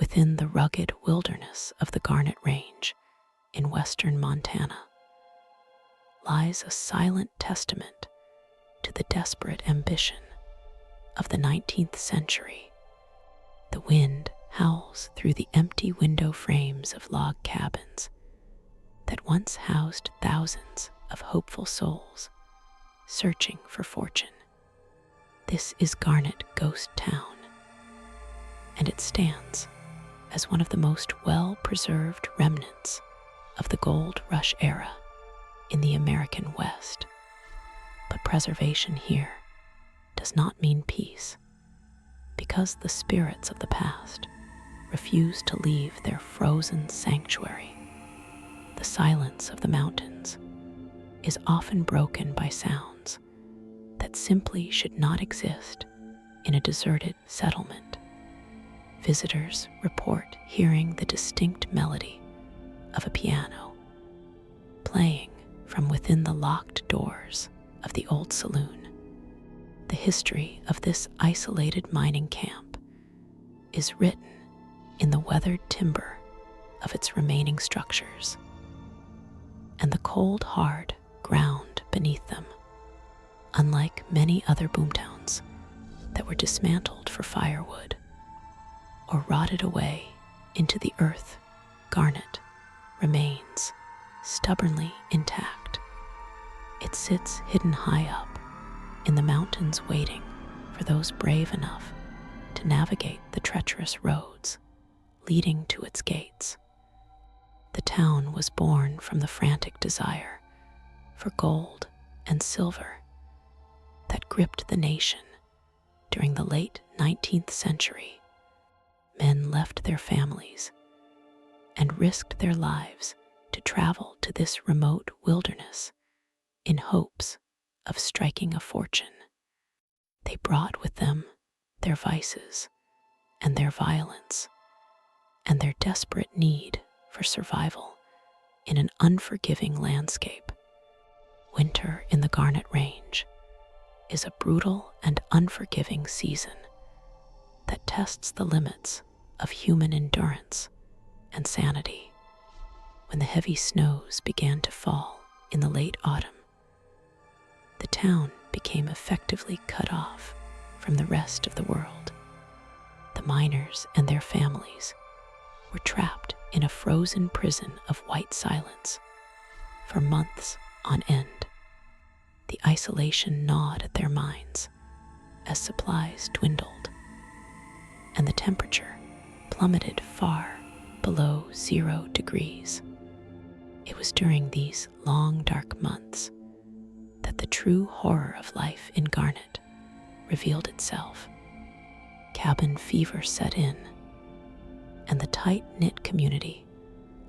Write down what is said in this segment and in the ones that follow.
within the rugged wilderness of the Garnet Range in western Montana, lies a silent testament to the desperate ambition of the 19th century. The wind howls through the empty window frames of log cabins that once housed thousands of hopeful souls searching for fortune. This is Garnet Ghost Town, and it stands as one of the most well-preserved remnants of the gold rush era in the American West. But preservation here does not mean peace, because the spirits of the past refuse to leave their frozen sanctuary. The silence of the mountains is often broken by sounds that simply should not exist in a deserted settlement. Visitors report hearing the distinct melody of a piano playing from within the locked doors of the old saloon. The history of this isolated mining camp is written in the weathered timber of its remaining structures and the cold, hard ground beneath them. Unlike many other boomtowns that were dismantled for firewood or rotted away into the earth, Garnet remains stubbornly intact. It sits hidden high up in the mountains, waiting for those brave enough to navigate the treacherous roads leading to its gates. The town was born from the frantic desire for gold and silver that gripped the nation during the late 19th century. Men left their families and risked their lives to travel to this remote wilderness in hopes of striking a fortune. They brought with them their vices and their violence and their desperate need for survival in an unforgiving landscape. Winter in the Garnet Range is a brutal and unforgiving season that tests the limits of human endurance and sanity. When the heavy snows began to fall in the late autumn, the town became effectively cut off from the rest of the world. The miners and their families were trapped in a frozen prison of white silence for months on end. The isolation gnawed at their minds as supplies dwindled, and the temperature plummeted far below 0 degrees. It was during these long, dark months that the true horror of life in Garnet revealed itself. Cabin fever set in, and the tight-knit community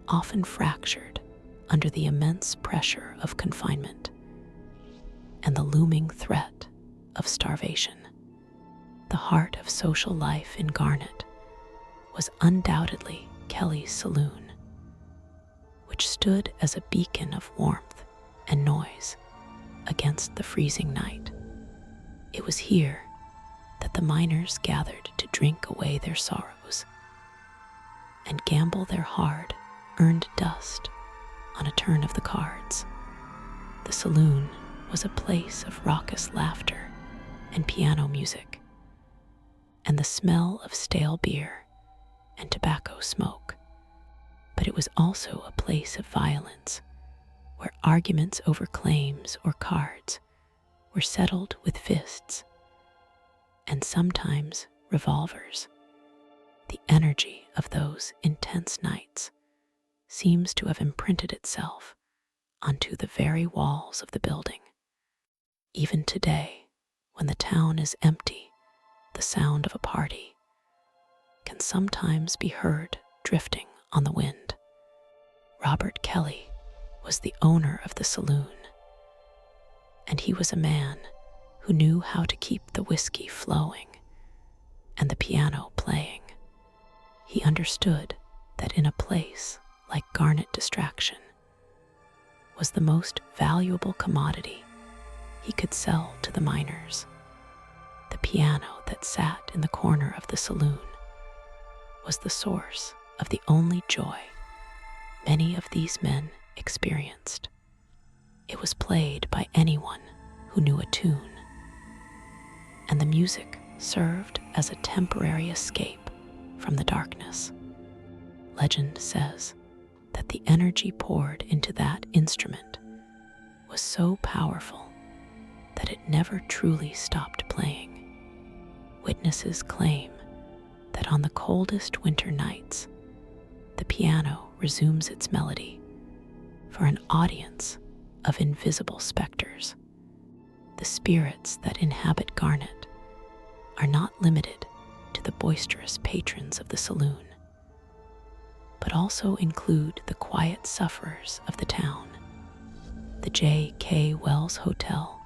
often fractured under the immense pressure of confinement and the looming threat of starvation. The heart of social life in Garnet was undoubtedly Kelly's Saloon, which stood as a beacon of warmth and noise against the freezing night. It was here that the miners gathered to drink away their sorrows and gamble their hard-earned dust on a turn of the cards. The saloon was a place of raucous laughter and piano music, and the smell of stale beer and tobacco smoke. But it was also a place of violence, where arguments over claims or cards were settled with fists and sometimes revolvers. The energy of those intense nights seems to have imprinted itself onto the very walls of the building. Even today, when the town is empty, the sound of a party can sometimes be heard drifting on the wind. Robert Kelly was the owner of the saloon, and he was a man who knew how to keep the whiskey flowing and the piano playing. He understood that in a place like Garnet, distraction was the most valuable commodity he could sell to the miners. The piano that sat in the corner of the saloon was the source of the only joy many of these men experienced. It was played by anyone who knew a tune, and the music served as a temporary escape from the darkness. Legend says that the energy poured into that instrument was so powerful that it never truly stopped playing. Witnesses claim that on the coldest winter nights, the piano resumes its melody for an audience of invisible specters. The spirits that inhabit Garnet are not limited to the boisterous patrons of the saloon, but also include the quiet sufferers of the town. The J.K. Wells Hotel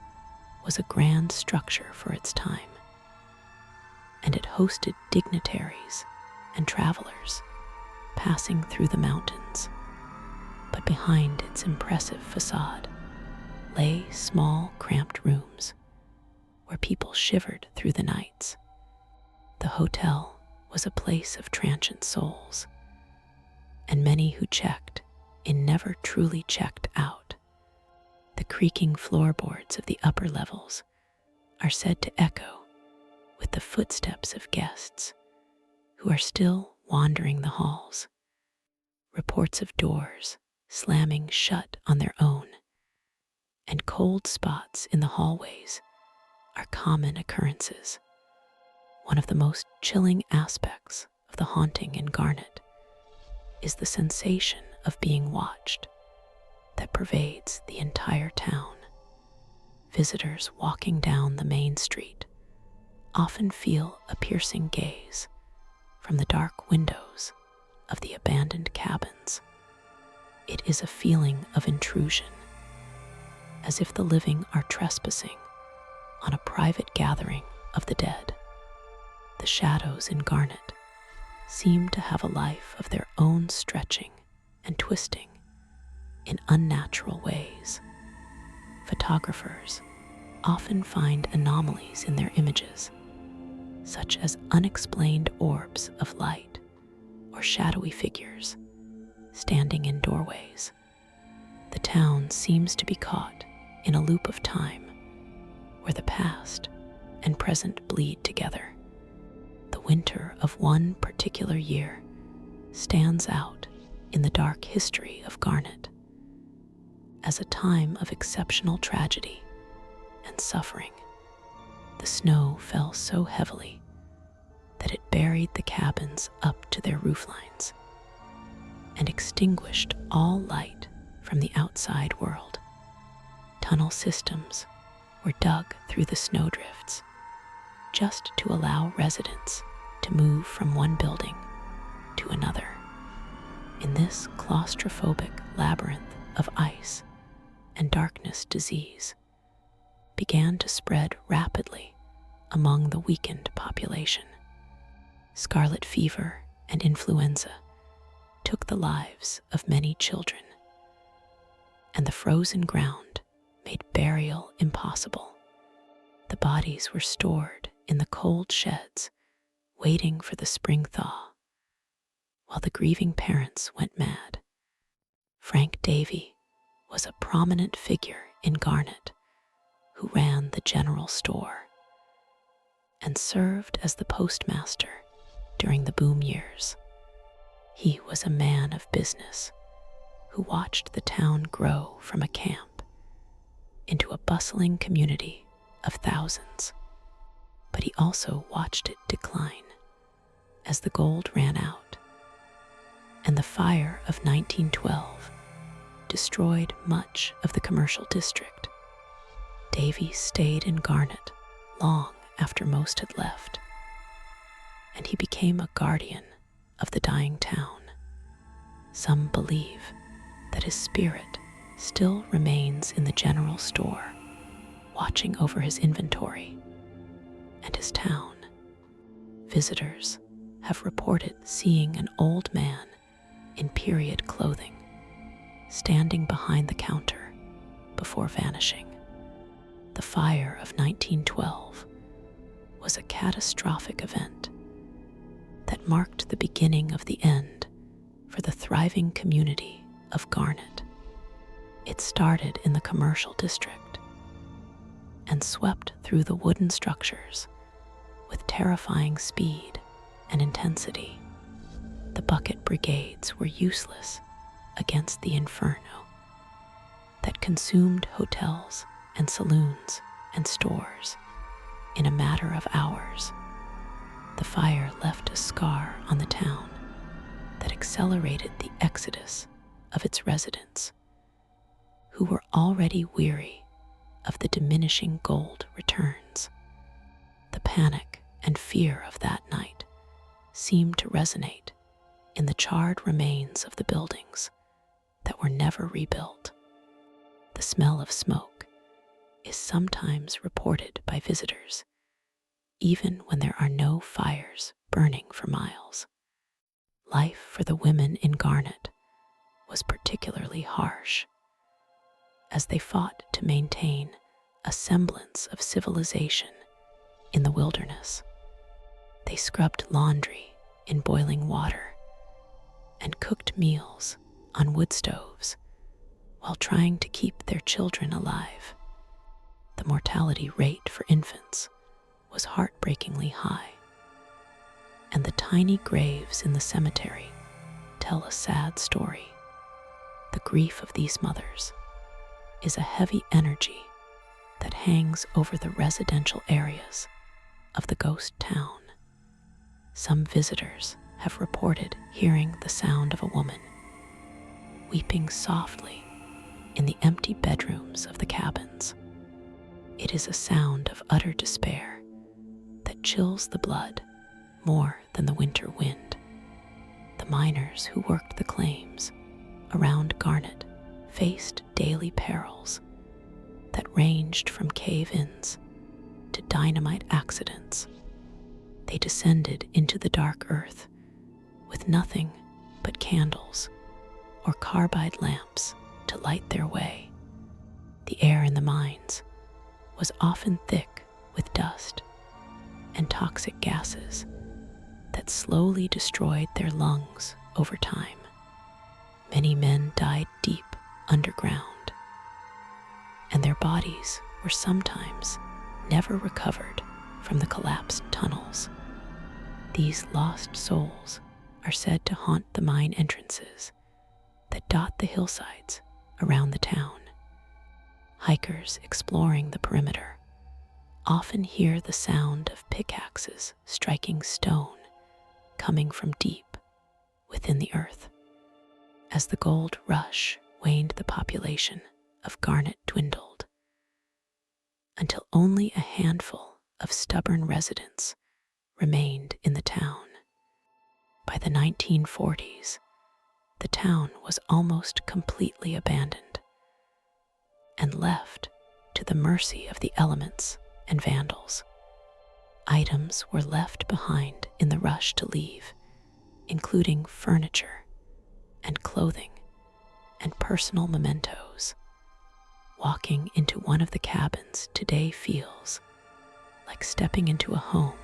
was a grand structure for its time, and it hosted dignitaries and travelers passing through the mountains. But behind its impressive facade lay small, cramped rooms where people shivered through the nights. The hotel was a place of transient souls, and many who checked in never truly checked out. The creaking floorboards of the upper levels are said to echo with the footsteps of guests who are still wandering the halls. Reports of doors slamming shut on their own and cold spots in the hallways are common occurrences. One of the most chilling aspects of the haunting in Garnet is the sensation of being watched that pervades the entire town. Visitors walking down the main street often feel a piercing gaze from the dark windows of the abandoned cabins. It is a feeling of intrusion, as if the living are trespassing on a private gathering of the dead. The shadows in Garnet seem to have a life of their own, stretching and twisting in unnatural ways. Photographers often find anomalies in their images, such as unexplained orbs of light or shadowy figures standing in doorways. The town seems to be caught in a loop of time where the past and present bleed together. The winter of one particular year stands out in the dark history of Garnet as a time of exceptional tragedy and suffering. The snow fell so heavily that it buried the cabins up to their rooflines and extinguished all light from the outside world. Tunnel systems were dug through the snowdrifts just to allow residents to move from one building to another. In this claustrophobic labyrinth of ice and darkness, disease began to spread rapidly among the weakened population. Scarlet fever and influenza took the lives of many children, and the frozen ground made burial impossible. The bodies were stored in the cold sheds, waiting for the spring thaw, while the grieving parents went mad. Frank Davy was a prominent figure in Garnet who ran the general store and served as the postmaster during the boom years. He was a man of business who watched the town grow from a camp into a bustling community of thousands, but he also watched it decline as the gold ran out, and the fire of 1912 destroyed much of the commercial district. Davy stayed in Garnet long after most had left, and he became a guardian of the dying town. Some believe that his spirit still remains in the general store, watching over his inventory and his town. Visitors have reported seeing an old man in period clothing standing behind the counter before vanishing. The fire of 1912 was a catastrophic event that marked the beginning of the end for the thriving community of Garnet. It started in the commercial district and swept through the wooden structures with terrifying speed and intensity. The bucket brigades were useless against the inferno that consumed hotels and saloons and stores in a matter of hours. The fire left a scar on the town that accelerated the exodus of its residents, who were already weary of the diminishing gold returns. The panic and fear of that night seemed to resonate in the charred remains of the buildings that were never rebuilt. The smell of smoke is sometimes reported by visitors, even when there are no fires burning for miles. Life for the women in Garnet was particularly harsh, as they fought to maintain a semblance of civilization in the wilderness. They scrubbed laundry in boiling water and cooked meals on wood stoves while trying to keep their children alive. The mortality rate for infants was heartbreakingly high, and the tiny graves in the cemetery tell a sad story. The grief of these mothers is a heavy energy that hangs over the residential areas of the ghost town. Some visitors have reported hearing the sound of a woman weeping softly in the empty bedrooms of the cabins. It is a sound of utter despair that chills the blood more than the winter wind. The miners who worked the claims around Garnet faced daily perils that ranged from cave-ins to dynamite accidents. They descended into the dark earth with nothing but candles or carbide lamps to light their way. The air in the mines was often thick with dust and toxic gases that slowly destroyed their lungs over time. Many men died deep underground, and their bodies were sometimes never recovered from the collapsed tunnels. These lost souls are said to haunt the mine entrances that dot the hillsides around the town. Hikers exploring the perimeter often hear the sound of pickaxes striking stone coming from deep within the earth. As the gold rush waned, the population of Garnet dwindled until only a handful of stubborn residents remained in the town. By the 1940s, the town was almost completely abandoned and left to the mercy of the elements and vandals. Items were left behind in the rush to leave, including furniture and clothing and personal mementos. Walking into one of the cabins today feels like stepping into a home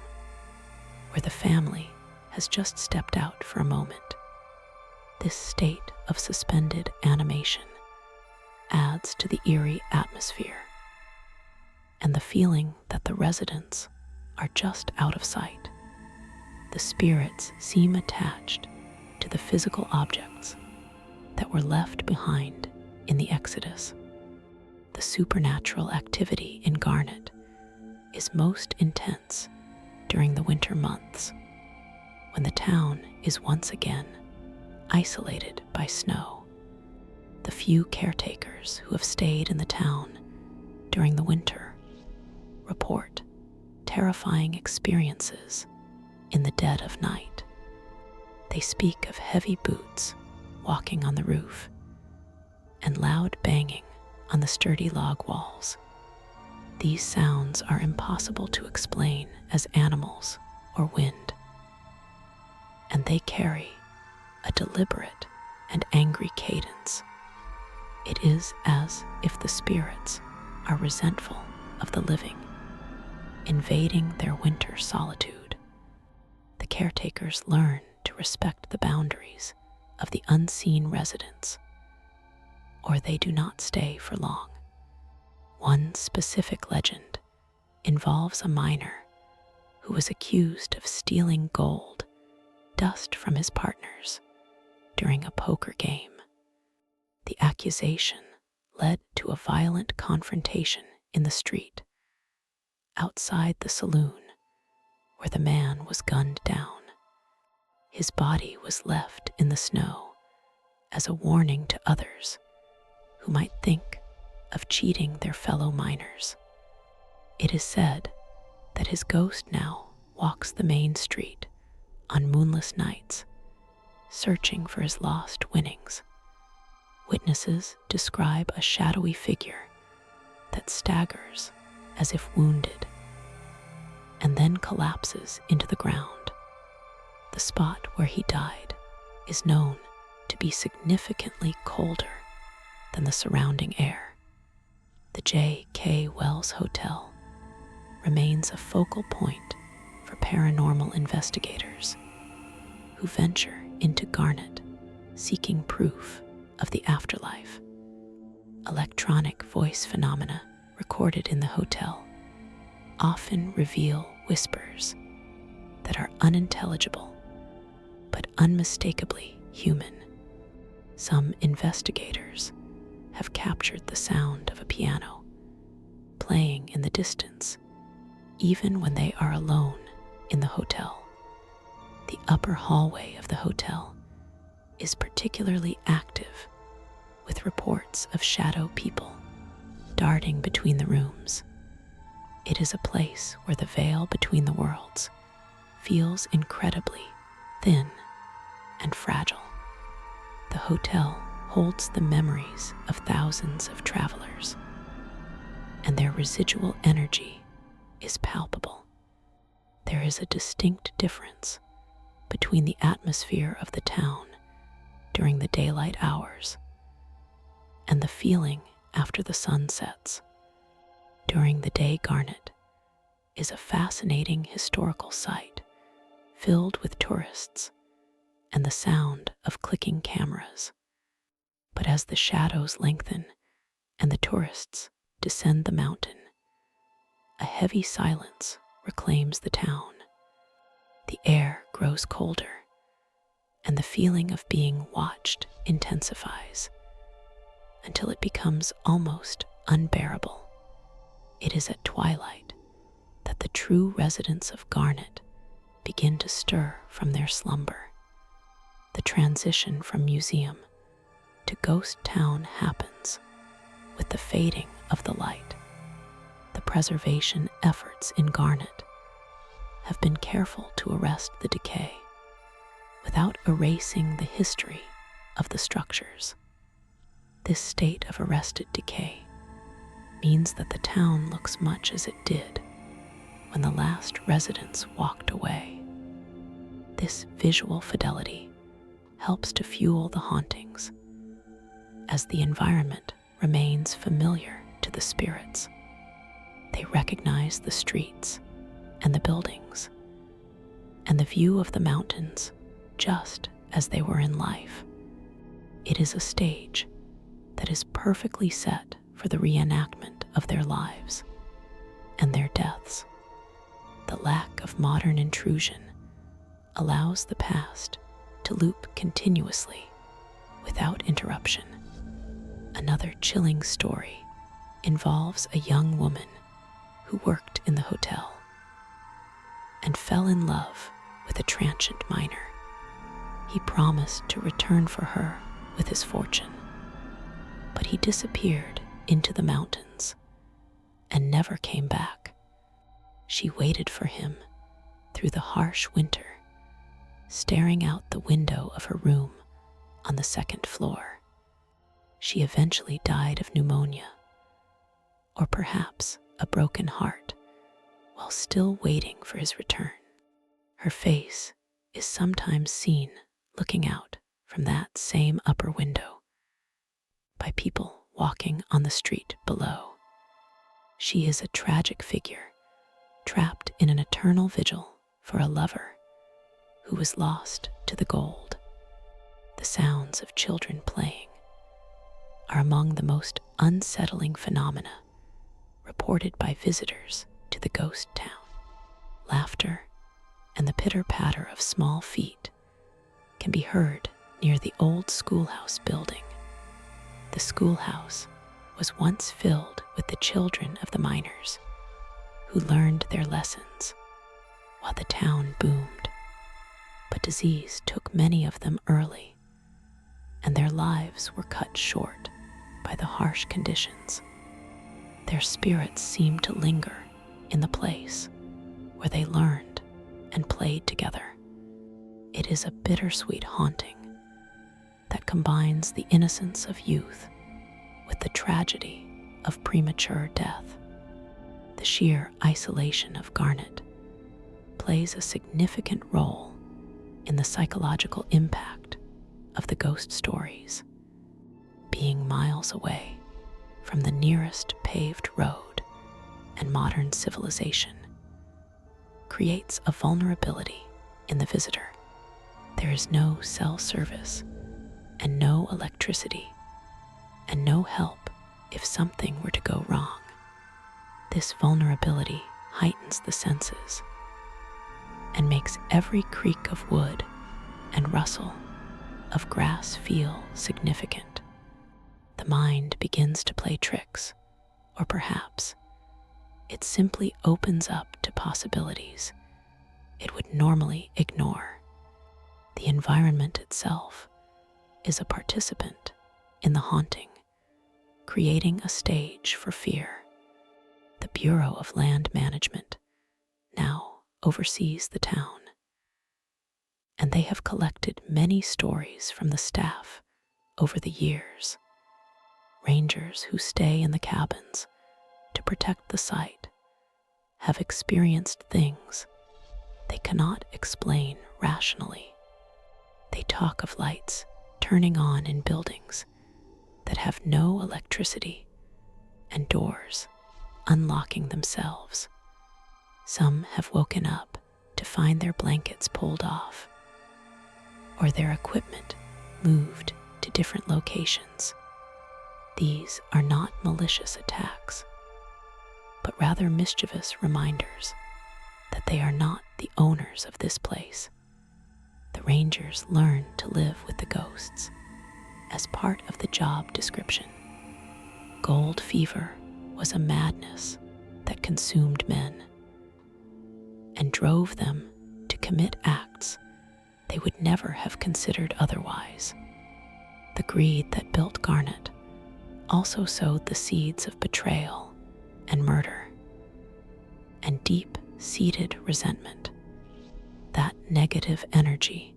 where the family has just stepped out for a moment. This state of suspended animation adds to the eerie atmosphere and the feeling that the residents are just out of sight. The spirits seem attached to the physical objects that were left behind in the exodus. The supernatural activity in Garnet is most intense during the winter months, when the town is once again isolated by snow. The few caretakers who have stayed in the town during the winter report terrifying experiences in the dead of night. They speak of heavy boots walking on the roof and loud banging on the sturdy log walls. These sounds are impossible to explain as animals or wind, and they carry a deliberate and angry cadence. It is as if the spirits are resentful of the living, invading their winter solitude. The caretakers learn to respect the boundaries of the unseen residents, or they do not stay for long. One specific legend involves a miner who was accused of stealing gold dust from his partners during a poker game. The accusation led to a violent confrontation in the street outside the saloon, where the man was gunned down. His body was left in the snow as a warning to others who might think of cheating their fellow miners. It is said that his ghost now walks the main street on moonless nights, searching for his lost winnings. Witnesses describe a shadowy figure that staggers as if wounded and then collapses into the ground. The spot where he died is known to be significantly colder than the surrounding air. The J.K. Wells Hotel remains a focal point for paranormal investigators who venture into Garnet seeking proof of the afterlife. Electronic voice phenomena recorded in the hotel often reveal whispers that are unintelligible but unmistakably human. Some investigators have captured the sound of a piano playing in the distance, even when they are alone in the hotel. The upper hallway of the hotel is particularly active, with reports of shadow people darting between the rooms. It is a place where the veil between the worlds feels incredibly thin and fragile. The hotel holds the memories of thousands of travelers, and their residual energy is palpable. There is a distinct difference between the atmosphere of the town during the daylight hours and the feeling after the sun sets. During the day, Garnet is a fascinating historical site filled with tourists and the sound of clicking cameras. But as the shadows lengthen and the tourists descend the mountain, a heavy silence reclaims the town. The air grows colder, and the feeling of being watched intensifies until it becomes almost unbearable. It is at twilight that the true residents of Garnet begin to stir from their slumber. The transition from museum to ghost town happens with the fading of the light. The preservation efforts in Garnet have been careful to arrest the decay without erasing the history of the structures. This state of arrested decay means that the town looks much as it did when the last residents walked away. This visual fidelity helps to fuel the hauntings, as the environment remains familiar to the spirits. They recognize the streets and the buildings and the view of the mountains just as they were in life. It is a stage that is perfectly set for the reenactment of their lives and their deaths. The lack of modern intrusion allows the past to loop continuously without interruption. Another chilling story involves a young woman who worked in the hotel and fell in love with a transient miner. He promised to return for her with his fortune, but he disappeared into the mountains and never came back. She waited for him through the harsh winter, staring out the window of her room on the second floor. She eventually died of pneumonia, or perhaps a broken heart, while still waiting for his return. Her face is sometimes seen looking out from that same upper window by people walking on the street below. She is a tragic figure, trapped in an eternal vigil for a lover who was lost to the gold. The sounds of children playing are among the most unsettling phenomena reported by visitors to the ghost town. Laughter and the pitter-patter of small feet can be heard near the old schoolhouse building. The schoolhouse was once filled with the children of the miners who learned their lessons while the town boomed. But disease took many of them early, and their lives were cut short by the harsh conditions. Their spirits seemed to linger in the place where they learned and played together. It is a bittersweet haunting that combines the innocence of youth with the tragedy of premature death. The sheer isolation of Garnet plays a significant role in the psychological impact of the ghost stories. Being miles away from the nearest paved road and modern civilization creates a vulnerability in the visitor. There is no cell service and no electricity and no help if something were to go wrong. This vulnerability heightens the senses and makes every creak of wood and rustle of grass feel significant. The mind begins to play tricks, or perhaps it simply opens up to possibilities it would normally ignore. The environment itself is a participant in the haunting, creating a stage for fear. The Bureau of Land Management now oversees the town, and they have collected many stories from the staff over the years. Rangers who stay in the cabins to protect the site have experienced things they cannot explain rationally. They talk of lights turning on in buildings that have no electricity and doors unlocking themselves. Some have woken up to find their blankets pulled off or their equipment moved to different locations. These are not malicious attacks, but rather mischievous reminders that they are not the owners of this place. The Rangers learn to live with the ghosts as part of the job description. Gold fever was a madness that consumed men and drove them to commit acts they would never have considered otherwise. The greed that built Garnet also sowed the seeds of betrayal and murder and deep-seated resentment. That negative energy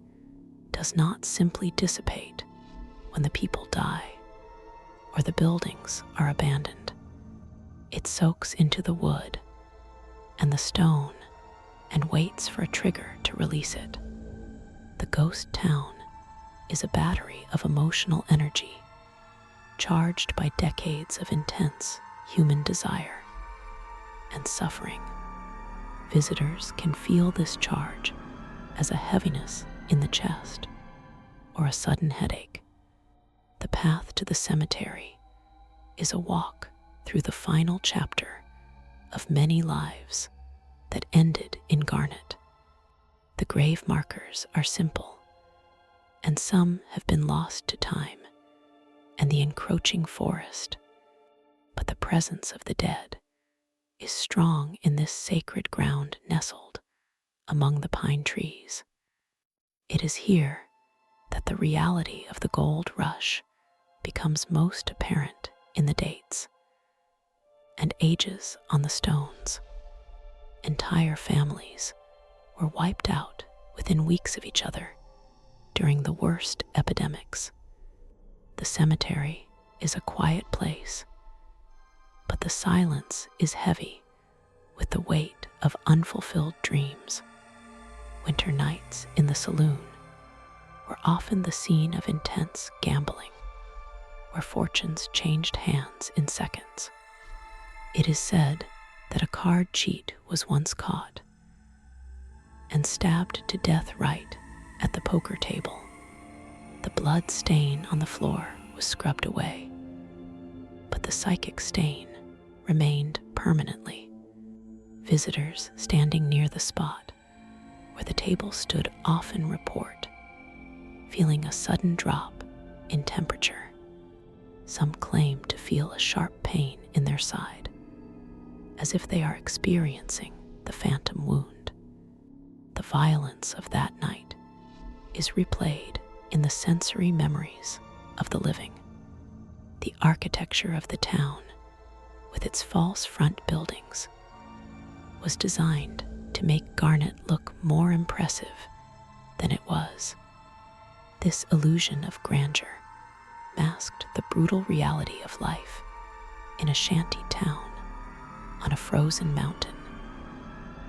does not simply dissipate when the people die or the buildings are abandoned. It soaks into the wood and the stone and waits for a trigger to release it. The ghost town is a battery of emotional energy charged by decades of intense human desire and suffering. Visitors can feel this charge as a heaviness in the chest or a sudden headache. The path to the cemetery is a walk through the final chapter of many lives that ended in Garnet. The grave markers are simple, and some have been lost to time and the encroaching forest, but the presence of the dead is strong in this sacred ground nestled among the pine trees. It is here that the reality of the gold rush becomes most apparent in the dates and ages on the stones. Entire families were wiped out within weeks of each other during the worst epidemics. The cemetery is a quiet place, but the silence is heavy with the weight of unfulfilled dreams. Winter nights in the Saloon were often the scene of intense gambling, where fortunes changed hands in seconds. It is said that a card cheat was once caught and stabbed to death right at the poker table. The blood stain on the floor was scrubbed away, but the psychic stain remained permanently. Visitors standing near the spot where the table stood often report feeling a sudden drop in temperature. Some claim to feel a sharp pain in their side, as if they are experiencing the phantom wound. The violence of that night is replayed in the sensory memories of the living. The architecture of the town, with its false front buildings, was designed to make Garnet look more impressive than it was. This illusion of grandeur masked the brutal reality of life in a shanty town on a frozen mountain.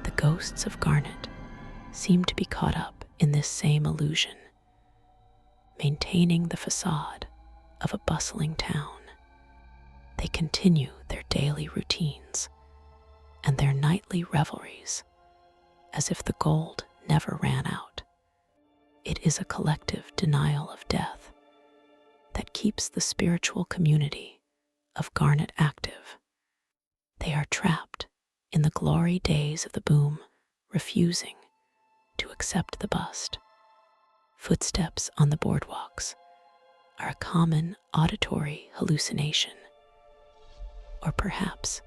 The ghosts of Garnet seemed to be caught up in this same illusion, maintaining the facade of a bustling town. They continue their daily routines and their nightly revelries as if the gold never ran out. It is a collective denial of death that keeps the spiritual community of Garnet active. They are trapped in the glory days of the boom, refusing to accept the bust. Footsteps on the boardwalks are a common auditory hallucination, or perhaps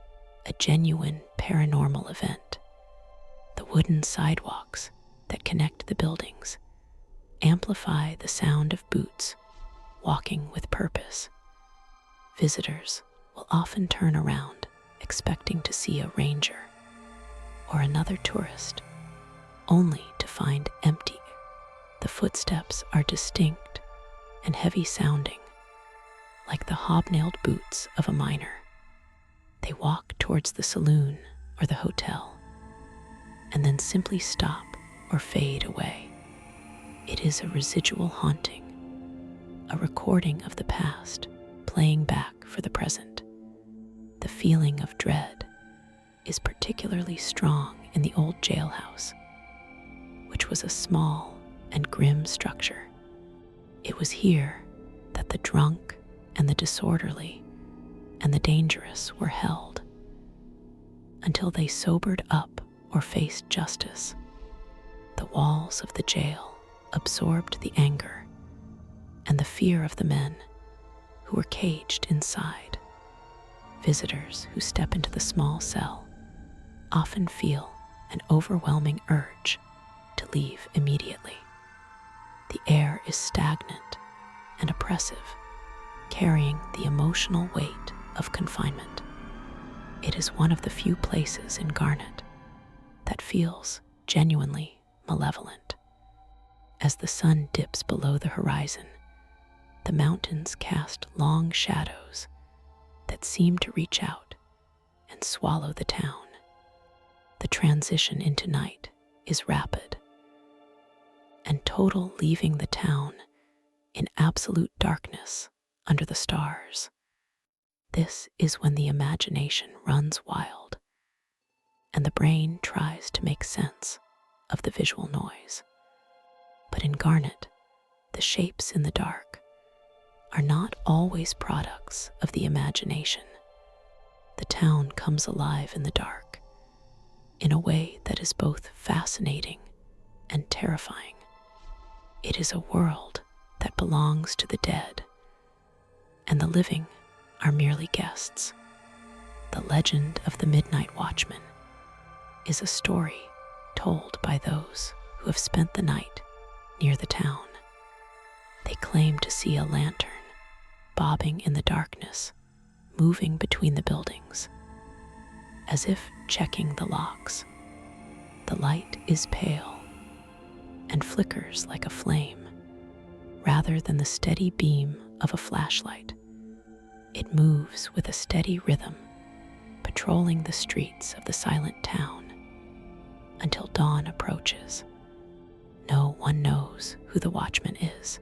a genuine paranormal event. The wooden sidewalks that connect the buildings amplify the sound of boots walking with purpose. Visitors will often turn around expecting to see a ranger or another tourist, only to find empty. The footsteps are distinct and heavy sounding, like the hobnailed boots of a miner. They walk towards the saloon or the hotel, and then simply stop or fade away. It is a residual haunting, a recording of the past playing back for the present. The feeling of dread is particularly strong in the old jailhouse, which was a small and grim structure. It was here that the drunk and the disorderly and the dangerous were held until they sobered up or faced justice. The walls of the jail absorbed the anger and the fear of the men who were caged inside. Visitors who step into the small cell often feel an overwhelming urge to leave immediately. The air is stagnant and oppressive, carrying the emotional weight of confinement. It is one of the few places in Garnet that feels genuinely malevolent. As the sun dips below the horizon, the mountains cast long shadows that seem to reach out and swallow the town. The transition into night is rapid, and total leaving the town in absolute darkness under the stars. This is when the imagination runs wild, and the brain tries to make sense of the visual noise. But in Garnet, the shapes in the dark are not always products of the imagination. The town comes alive in the dark in a way that is both fascinating and terrifying. It is a world that belongs to the dead, and the living are merely guests. The legend of the Midnight Watchman is a story told by those who have spent the night near the town. They claim to see a lantern bobbing in the darkness, moving between the buildings, as if checking the locks. The light is pale and flickers like a flame, rather than the steady beam of a flashlight. It moves with a steady rhythm, patrolling the streets of the silent town until dawn approaches. No one knows who the watchman is,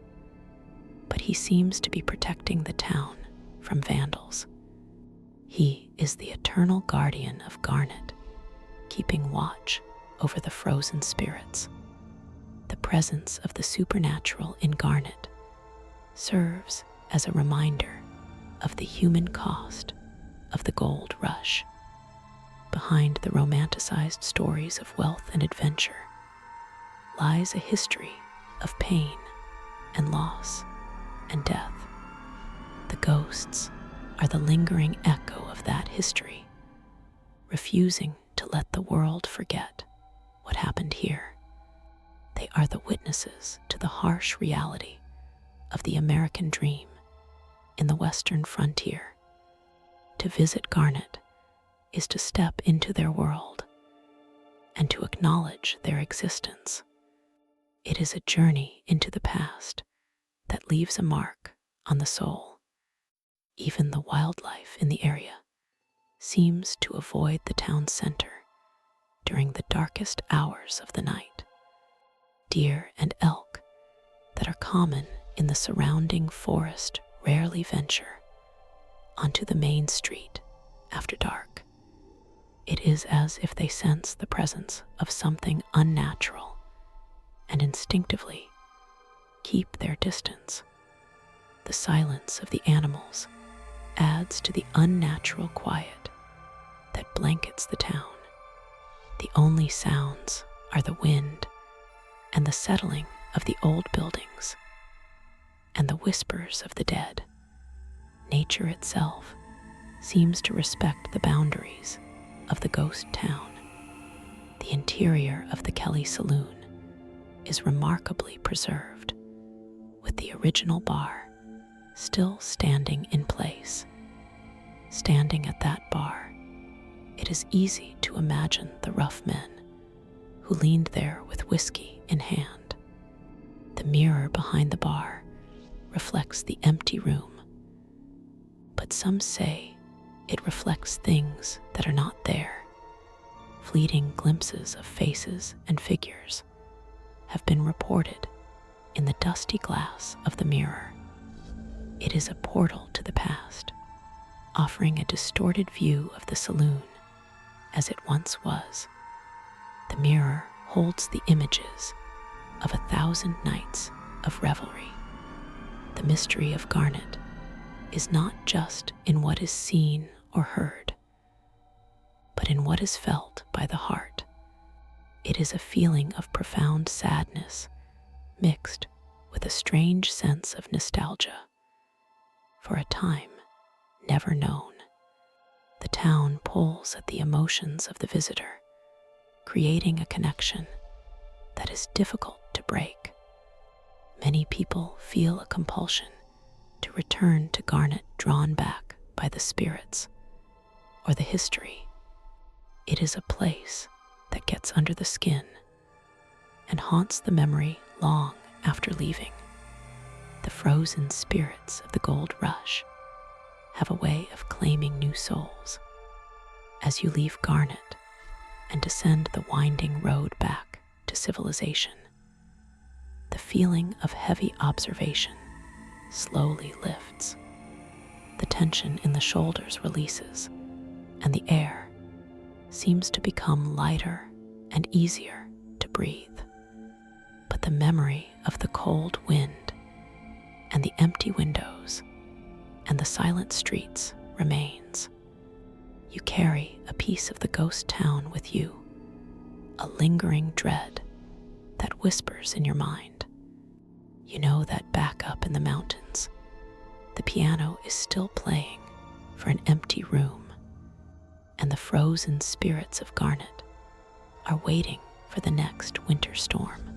but he seems to be protecting the town from vandals. He is the eternal guardian of Garnet, keeping watch over the frozen spirits. The presence of the supernatural in Garnet serves as a reminder of the human cost of the gold rush. Behind the romanticized stories of wealth and adventure lies a history of pain and loss and death. The ghosts are the lingering echo of that history, refusing to let the world forget what happened here. They are the witnesses to the harsh reality of the American dream in the Western frontier. To visit Garnet is to step into their world and to acknowledge their existence. It is a journey into the past that leaves a mark on the soul. Even the wildlife in the area seems to avoid the town center during the darkest hours of the night. Deer and elk that are common in the surrounding forest rarely venture onto the main street after dark. It is as if they sense the presence of something unnatural and instinctively keep their distance. The silence of the animals adds to the unnatural quiet that blankets the town. The only sounds are the wind and the settling of the old buildings and the whispers of the dead. Nature itself seems to respect the boundaries of the ghost town. The interior of the Kelly Saloon is remarkably preserved, with the original bar still standing in place. Standing at that bar, it is easy to imagine the rough men who leaned there with whiskey in hand. The mirror behind the bar reflects the empty room, but some say it reflects things that are not there. Fleeting glimpses of faces and figures have been reported in the dusty glass of the mirror. It is a portal to the past, offering a distorted view of the saloon as it once was. The mirror holds the images of 1,000 nights of revelry. The mystery of Garnet is not just in what is seen or heard, but in what is felt by the heart. It is a feeling of profound sadness mixed with a strange sense of nostalgia for a time never known. The town pulls at the emotions of the visitor, creating a connection that is difficult to break. Many people feel a compulsion to return to Garnet, drawn back by the spirits or the history. It is a place that gets under the skin and haunts the memory long after leaving. The frozen spirits of the gold rush have a way of claiming new souls. As you leave Garnet and descend the winding road back to civilization, the feeling of heavy observation slowly lifts. The tension in the shoulders releases, and the air seems to become lighter and easier to breathe. But the memory of the cold wind and the empty windows and the silent streets remains. You carry a piece of the ghost town with you, a lingering dread that whispers in your mind. You know that back up in the mountains, the piano is still playing for an empty room, and the frozen spirits of Garnet are waiting for the next winter storm.